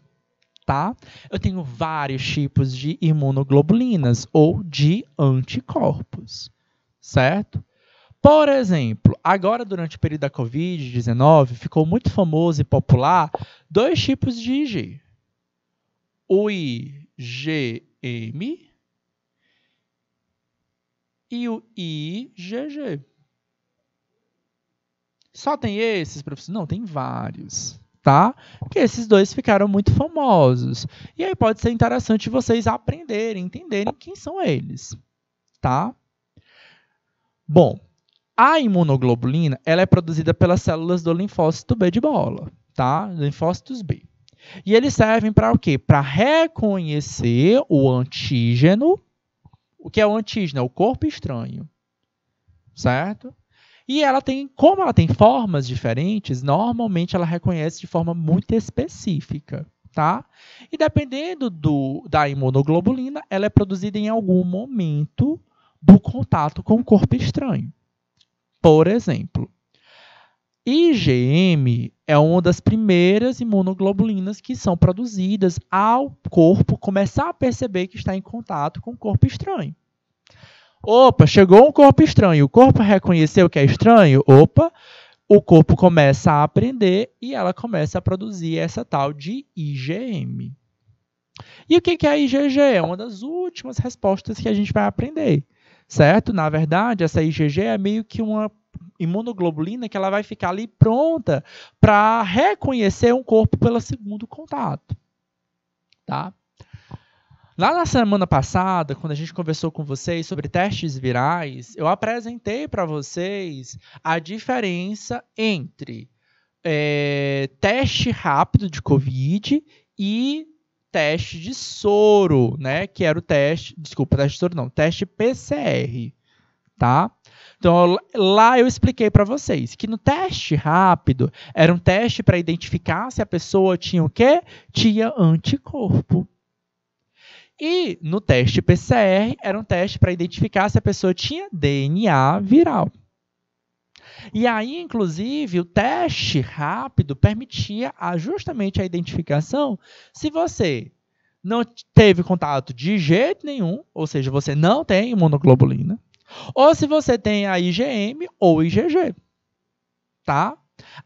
Tá? Eu tenho vários tipos de imunoglobulinas ou de anticorpos. Certo? Por exemplo, agora durante o período da Covid-19, ficou muito famoso e popular 2 tipos de IG. O IgM e o IgG. Só tem esses, professor? Não, tem vários, tá? Porque esses 2 ficaram muito famosos. E aí pode ser interessante vocês aprenderem, entenderem quem são eles, tá? Bom, a imunoglobulina, ela é produzida pelas células do linfócito B de bola, tá? Linfócitos B. E eles servem para o quê? Para reconhecer o antígeno. O que é o antígeno? É o corpo estranho, certo? E ela tem, como ela tem formas diferentes, normalmente ela reconhece de forma muito específica, tá? E dependendo da imunoglobulina, ela é produzida em algum momento do contato com o corpo estranho. Por exemplo, IgM é uma das primeiras imunoglobulinas que são produzidas ao corpo começar a perceber que está em contato com o corpo estranho. Opa, chegou um corpo estranho, o corpo reconheceu que é estranho, opa, o corpo começa a aprender e ela começa a produzir essa tal de IgM. E o que é a IgG? É uma das últimas respostas que a gente vai aprender, certo? Na verdade, essa IgG é meio que uma imunoglobulina que ela vai ficar ali pronta para reconhecer um corpo pelo segundo contato, tá? Lá na semana passada, quando a gente conversou com vocês sobre testes virais, eu apresentei para vocês a diferença entre teste rápido de COVID e teste de soro, né? Que era o teste, desculpa, teste de soro não, teste PCR, tá? Então, lá eu expliquei para vocês que no teste rápido era um teste para identificar se a pessoa tinha o quê? Tinha anticorpo. E no teste PCR, era um teste para identificar se a pessoa tinha DNA viral. E aí, inclusive, o teste rápido permitia justamente a identificação se você não teve contato de jeito nenhum, ou seja, você não tem imunoglobulina, ou se você tem a IgM ou IgG, tá?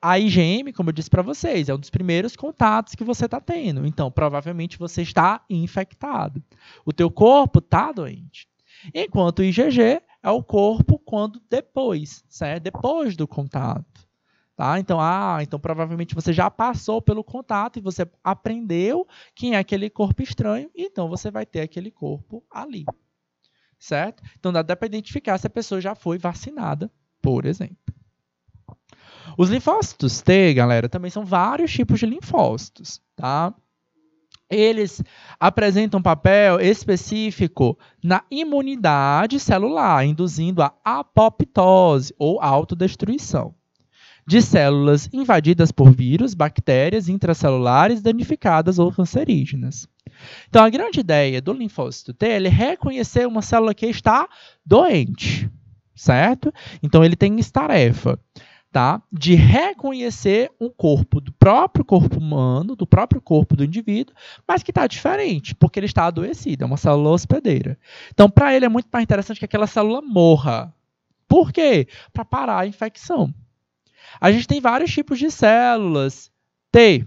A IgM, como eu disse para vocês, é um dos primeiros contatos que você está tendo. Então, provavelmente você está infectado. O teu corpo está doente. Enquanto o IgG é o corpo quando depois, certo? Depois do contato. Tá? Então, provavelmente você já passou pelo contato e você aprendeu quem é aquele corpo estranho, e então você vai ter aquele corpo ali. Certo? Então, dá para identificar se a pessoa já foi vacinada, por exemplo. Os linfócitos T, galera, também são vários tipos de linfócitos, tá? Eles apresentam um papel específico na imunidade celular, induzindo a apoptose ou autodestruição de células invadidas por vírus, bactérias intracelulares danificadas ou cancerígenas. Então, a grande ideia do linfócito T é reconhecer uma célula que está doente, certo? Então, ele tem essa tarefa, tá? De reconhecer um corpo do próprio corpo humano, do próprio corpo do indivíduo, mas que está diferente, porque ele está adoecido, é uma célula hospedeira. Então, para ele é muito mais interessante que aquela célula morra. Por quê? Para parar a infecção. A gente tem vários tipos de células T,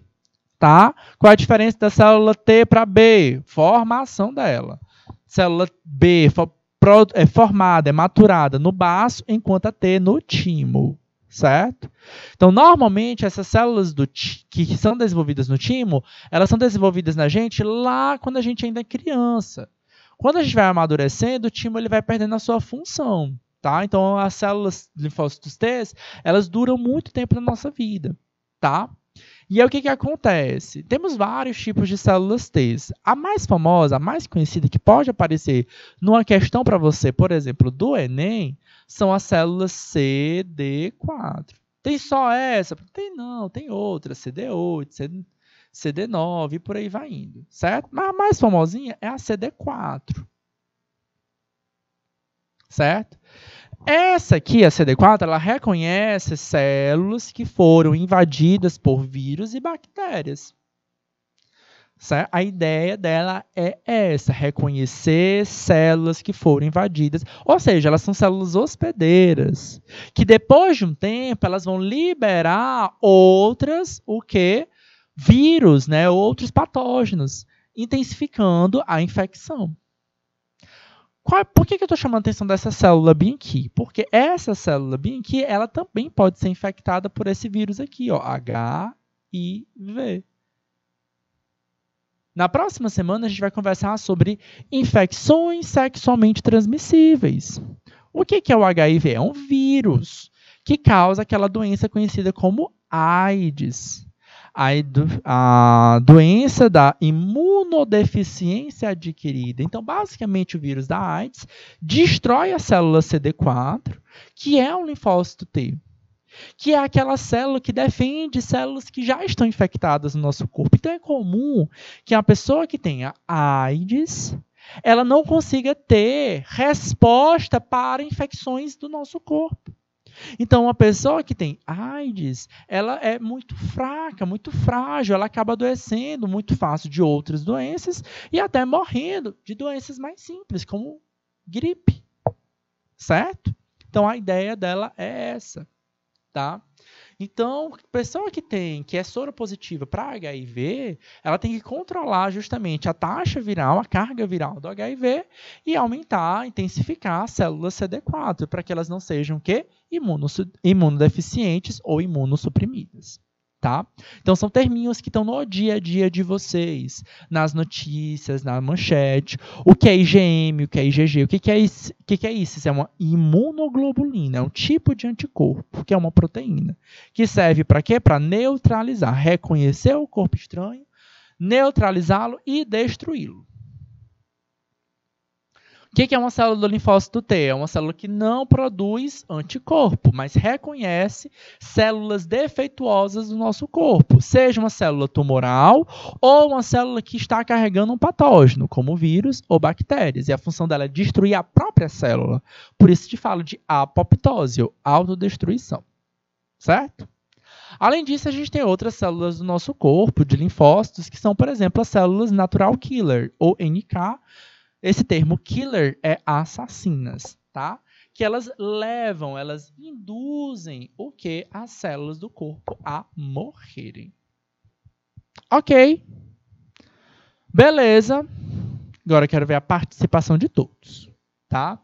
tá? Qual é a diferença da célula T para B? Formação dela. Célula B é formada, é maturada no baço, enquanto a T no timo. Certo? Então, normalmente, essas células que são desenvolvidas no timo, elas são desenvolvidas na gente lá quando a gente ainda é criança. Quando a gente vai amadurecendo, o timo ele vai perdendo a sua função. Tá? Então, as células linfócitos T, elas duram muito tempo na nossa vida. Tá? E aí, o que acontece? Temos vários tipos de células T. A mais famosa, a mais conhecida, que pode aparecer numa questão para você, por exemplo, do Enem, são as células CD4. Tem só essa? Tem não, tem outras, CD8, CD9 e por aí vai indo, certo? Mas a mais famosinha é a CD4, certo? Essa aqui, a CD4, ela reconhece células que foram invadidas por vírus e bactérias, Certo? A ideia dela é essa, reconhecer células que foram invadidas, ou seja, elas são células hospedeiras, que depois de um tempo elas vão liberar outras, o quê? Vírus, né? Outros patógenos, intensificando a infecção. Por que eu estou chamando a atenção dessa célula bem aqui? Porque essa célula bem aqui, ela também pode ser infectada por esse vírus aqui, ó, HIV. Na próxima semana, a gente vai conversar sobre infecções sexualmente transmissíveis. O que é o HIV? É um vírus que causa aquela doença conhecida como AIDS. A doença da imunodeficiência adquirida. Então, basicamente, o vírus da AIDS destrói a célula CD4, que é um linfócito T, que é aquela célula que defende células que já estão infectadas no nosso corpo. Então é comum que a pessoa que tenha AIDS, ela não consiga ter resposta para infecções do nosso corpo. Então, uma pessoa que tem AIDS, ela é muito fraca, muito frágil, ela acaba adoecendo muito fácil de outras doenças e até morrendo de doenças mais simples, como gripe, certo? Então, a ideia dela é essa. Tá? Então, pessoa que é soropositiva para HIV, ela tem que controlar justamente a taxa viral, a carga viral do HIV e aumentar, intensificar as células CD4 para que elas não sejam imunodeficientes ou imunossuprimidas. Tá? Então, são terminhos que estão no dia a dia de vocês, nas notícias, na manchete. O que é IgM, o que é IgG, o que é isso? O que é isso? Isso é uma imunoglobulina, é um tipo de anticorpo, que é uma proteína, que serve para quê? Para neutralizar, reconhecer o corpo estranho, neutralizá-lo e destruí-lo. O que é uma célula do linfócito T? É uma célula que não produz anticorpo, mas reconhece células defeituosas do nosso corpo, seja uma célula tumoral ou uma célula que está carregando um patógeno, como vírus ou bactérias. E a função dela é destruir a própria célula. Por isso te falo de apoptose, ou autodestruição. Certo? Além disso, a gente tem outras células do nosso corpo, de linfócitos, que são, por exemplo, as células natural killer, ou NK. Esse termo killer é assassinas, tá? Que elas induzem o que? As células do corpo a morrerem. Ok. Beleza. Agora eu quero ver a participação de todos, tá?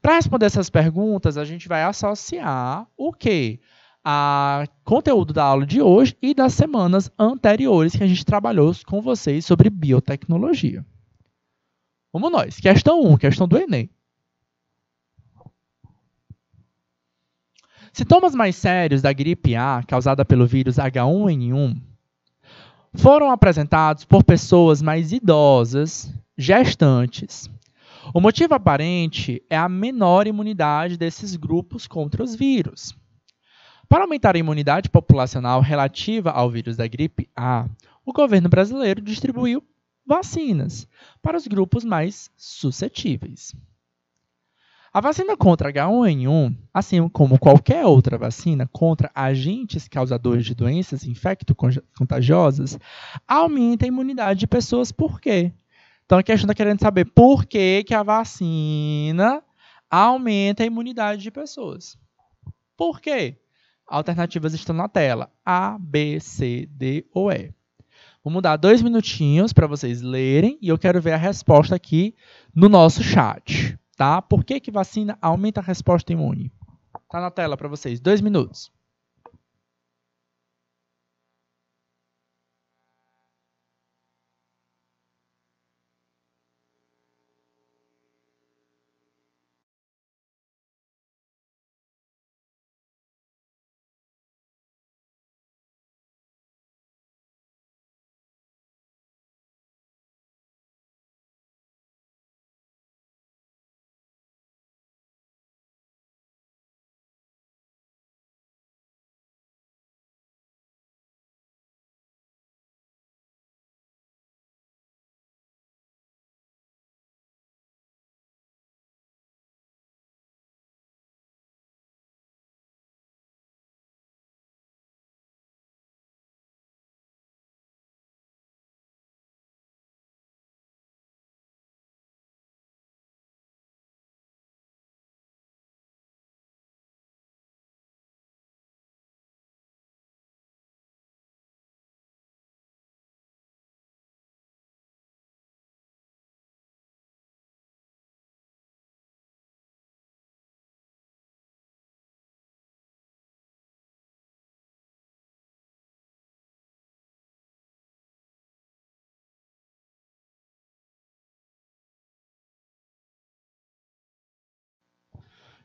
Para responder essas perguntas, a gente vai associar o quê? A conteúdo da aula de hoje e das semanas anteriores que a gente trabalhou com vocês sobre biotecnologia. Vamos nós. Questão 1, questão do Enem. Sintomas mais sérios da gripe A, causada pelo vírus H1N1, foram apresentados por pessoas mais idosas, gestantes. O motivo aparente é a menor imunidade desses grupos contra os vírus. Para aumentar a imunidade populacional relativa ao vírus da gripe A, o governo brasileiro distribuiu vacinas para os grupos mais suscetíveis. A vacina contra H1N1, assim como qualquer outra vacina contra agentes causadores de doenças infecto-contagiosas, aumenta a imunidade de pessoas. Por quê? Então a questão está querendo saber por que a vacina aumenta a imunidade de pessoas. Por quê? Alternativas estão na tela. A, B, C, D ou E. Vou dar 2 minutinhos para vocês lerem e eu quero ver a resposta aqui no nosso chat. Tá? Por que vacina aumenta a resposta imune? Está na tela para vocês. 2 minutos.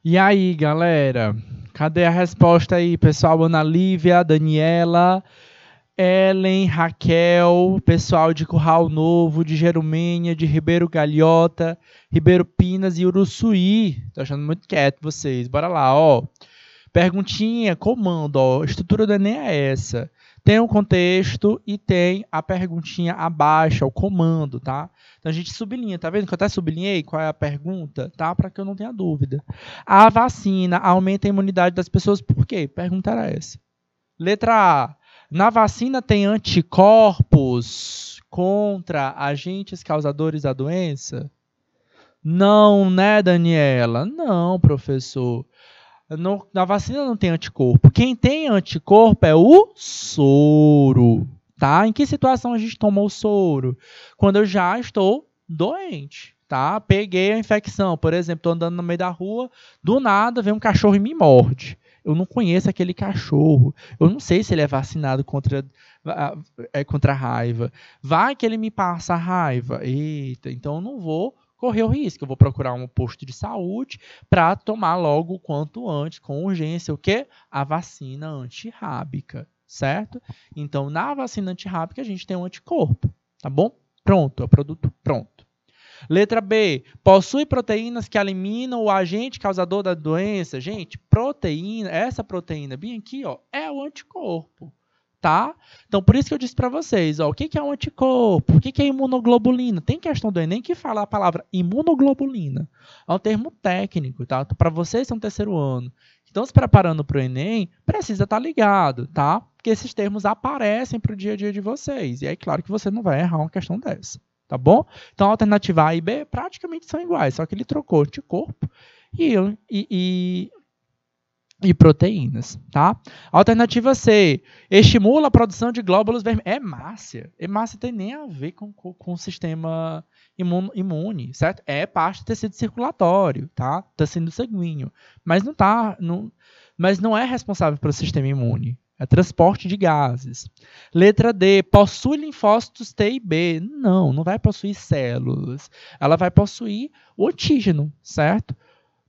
E aí, galera? Cadê a resposta aí, pessoal? Ana Lívia, Daniela, Ellen, Raquel, pessoal de Curral Novo, de Jerumênia, de Ribeiro Galhota, Ribeiro Pinas e Uruçuí. Tô achando muito quieto vocês. Bora lá, ó. Perguntinha, comando, ó. A estrutura do Enem é essa. Tem um contexto e tem a perguntinha abaixo, o comando, tá? Então a gente sublinha, tá vendo que eu até sublinhei qual é a pergunta, tá? Para que eu não tenha dúvida. A vacina aumenta a imunidade das pessoas por quê? Pergunta era essa. Letra A. Na vacina tem anticorpos contra agentes causadores da doença? Não, né, Daniela? Não, professor. Na vacina não tem anticorpo. Quem tem anticorpo é o soro, tá? Em que situação a gente toma o soro? Quando eu já estou doente, tá? Peguei a infecção, por exemplo, estou andando no meio da rua, do nada vem um cachorro e me morde. Eu não conheço aquele cachorro. Eu não sei se ele é vacinado contra a raiva. Vai que ele me passa a raiva. Eita, então eu não vou correr o risco. Eu vou procurar um posto de saúde para tomar logo o quanto antes, com urgência, o quê? A vacina antirrábica, certo? Então, na vacina antirrábica, a gente tem um anticorpo, tá bom? Pronto, é o produto pronto. Letra B, possui proteínas que eliminam o agente causador da doença. Gente, proteína, essa proteína bem aqui, ó, é o anticorpo. Tá? Então, por isso que eu disse para vocês, ó, o que é um anticorpo, o que é imunoglobulina. Tem questão do Enem que fala a palavra imunoglobulina. É um termo técnico, tá? Para vocês são terceiro ano. Estão se preparando para o Enem, precisa estar ligado, tá? Porque esses termos aparecem para o dia a dia de vocês. E aí, claro que você não vai errar uma questão dessa, tá bom? Então, a alternativa A e B praticamente são iguais, só que ele trocou anticorpo e proteínas, tá? Alternativa C, estimula a produção de glóbulos vermelhos. Hemácia. Hemácia tem nem a ver com o sistema imune, certo? É parte do tecido circulatório, tá? Tecido sanguíneo. Mas mas não é responsável pelo sistema imune. É transporte de gases. Letra D, possui linfócitos T e B. Não vai possuir células. Ela vai possuir o antígeno, certo?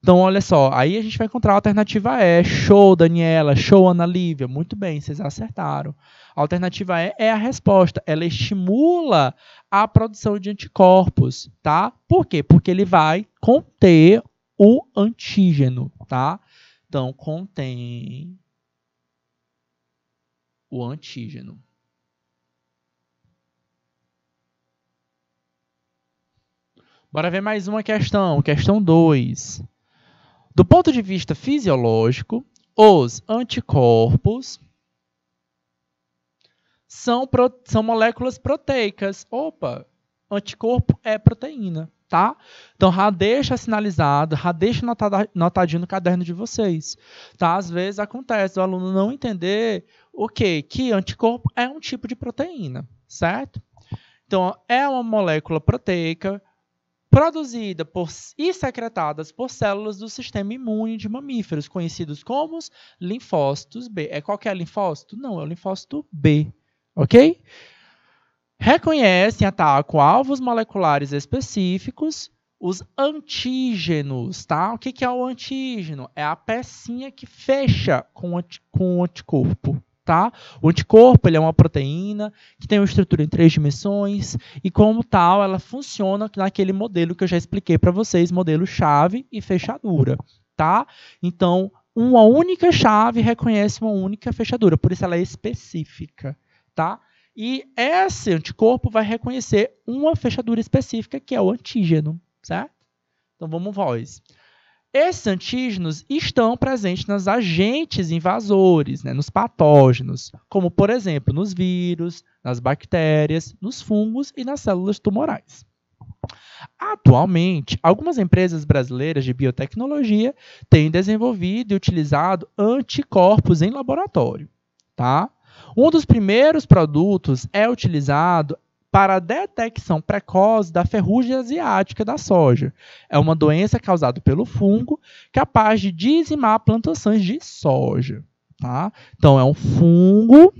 Então, olha só, aí a gente vai encontrar a alternativa E. Show, Daniela. Show, Ana Lívia. Muito bem, vocês acertaram. A alternativa E é a resposta. Ela estimula a produção de anticorpos, tá? Por quê? Porque ele vai conter o antígeno, tá? Então, contém o antígeno. Bora ver mais uma questão. Questão 2. Do ponto de vista fisiológico, os anticorpos são moléculas proteicas. Opa, anticorpo é proteína, tá? Então, já deixa sinalizado, já deixa notadinho no caderno de vocês, tá? Às vezes acontece o aluno não entender o quê? Que anticorpo é um tipo de proteína, certo? Então, é uma molécula proteica produzida e secretadas por células do sistema imune de mamíferos, conhecidos como linfócitos B. É qualquer linfócito? Não, é o linfócito B, ok? Reconhecem, atacam alvos moleculares específicos, os antígenos, tá? O que é o antígeno? É a pecinha que fecha com o anticorpo. Tá? O anticorpo ele é uma proteína que tem uma estrutura em 3 dimensões e, como tal, ela funciona naquele modelo que eu já expliquei para vocês, modelo chave e fechadura. Tá? Então, uma única chave reconhece uma única fechadura, por isso ela é específica. Tá? E esse anticorpo vai reconhecer uma fechadura específica, que é o antígeno. Certo? Então, vamos voz. Esses antígenos estão presentes nos agentes invasores, né, nos patógenos, como, por exemplo, nos vírus, nas bactérias, nos fungos e nas células tumorais. Atualmente, algumas empresas brasileiras de biotecnologia têm desenvolvido e utilizado anticorpos em laboratório. Tá? Um dos primeiros produtos é utilizado para a detecção precoce da ferrugem asiática da soja. É uma doença causada pelo fungo, capaz de dizimar plantações de soja. Tá? Então, é um fungo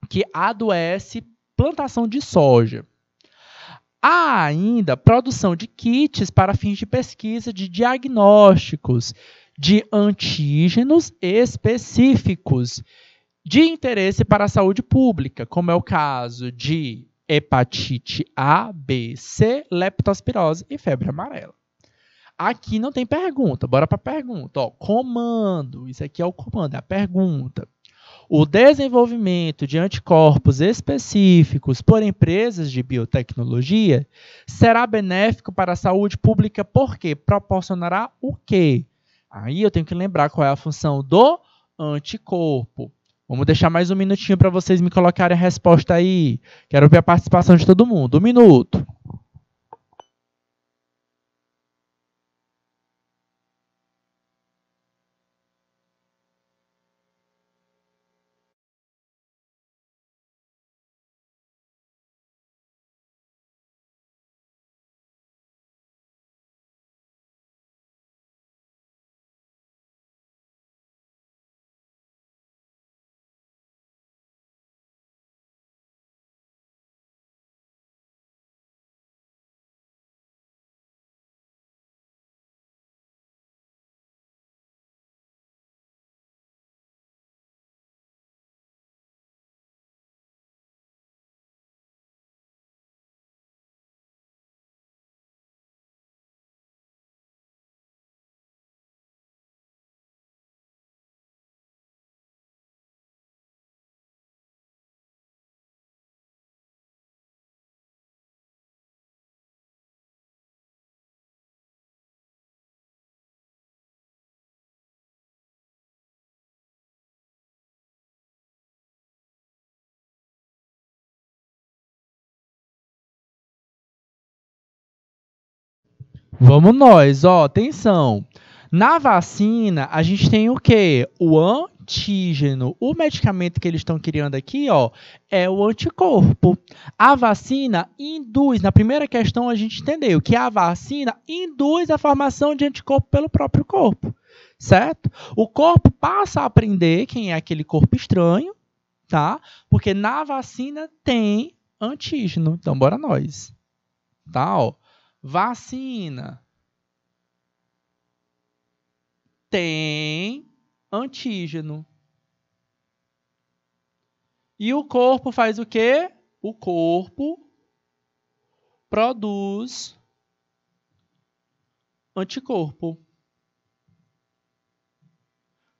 que adoece plantação de soja. Há ainda produção de kits para fins de pesquisa de diagnósticos de antígenos específicos de interesse para a saúde pública, como é o caso de hepatite A, B, C, leptospirose e febre amarela. Aqui não tem pergunta, bora para a pergunta. Ó, comando, isso aqui é o comando, é a pergunta. O desenvolvimento de anticorpos específicos por empresas de biotecnologia será benéfico para a saúde pública porque proporcionará o quê? Aí eu tenho que lembrar qual é a função do anticorpo. Vamos deixar mais um minutinho para vocês me colocarem a resposta aí. Quero ver a participação de todo mundo. 1 minuto. Vamos nós, ó, atenção. Na vacina, a gente tem o quê? O antígeno. O medicamento que eles estão criando aqui, ó, é o anticorpo. A vacina induz, na primeira questão a gente entendeu que a vacina induz a formação de anticorpo pelo próprio corpo, certo? O corpo passa a aprender quem é aquele corpo estranho, tá? Porque na vacina tem antígeno. Então, bora nós. Tá, ó. Vacina tem antígeno. E o corpo faz o quê? O corpo produz anticorpo.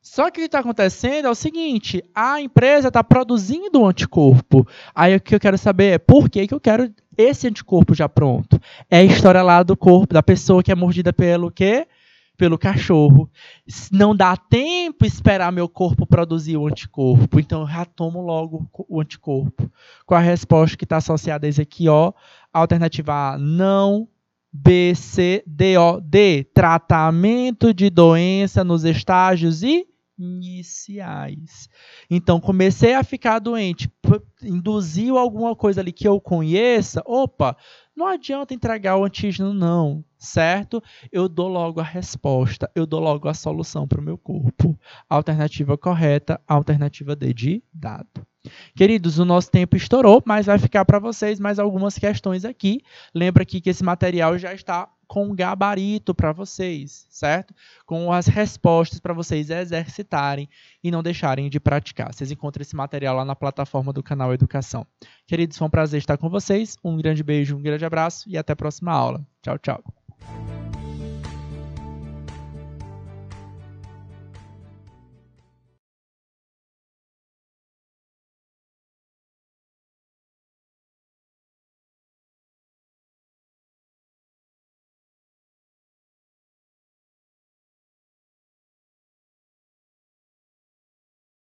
Só que o que está acontecendo é o seguinte, a empresa está produzindo um anticorpo. Aí o que eu quero saber é por que eu quero esse anticorpo já pronto. É a história lá do corpo, da pessoa que é mordida pelo quê? Pelo cachorro. Não dá tempo esperar meu corpo produzir o anticorpo, então eu já tomo logo o anticorpo. Com a resposta que está associada a esse aqui, ó, alternativa A, não. B, C, D, O, D, tratamento de doença nos estágios iniciais. Então, comecei a ficar doente, induziu alguma coisa ali que eu conheça, opa, não adianta entregar o antígeno não, certo? Eu dou logo a resposta, eu dou logo a solução para o meu corpo. Alternativa correta, alternativa D de dado. Queridos, o nosso tempo estourou, mas vai ficar para vocês mais algumas questões aqui. Lembra aqui que esse material já está com um gabarito para vocês, certo? Com as respostas para vocês exercitarem e não deixarem de praticar. Vocês encontram esse material lá na plataforma do canal Educação. Queridos, foi um prazer estar com vocês. Um grande beijo, um grande abraço e até a próxima aula. Tchau, tchau.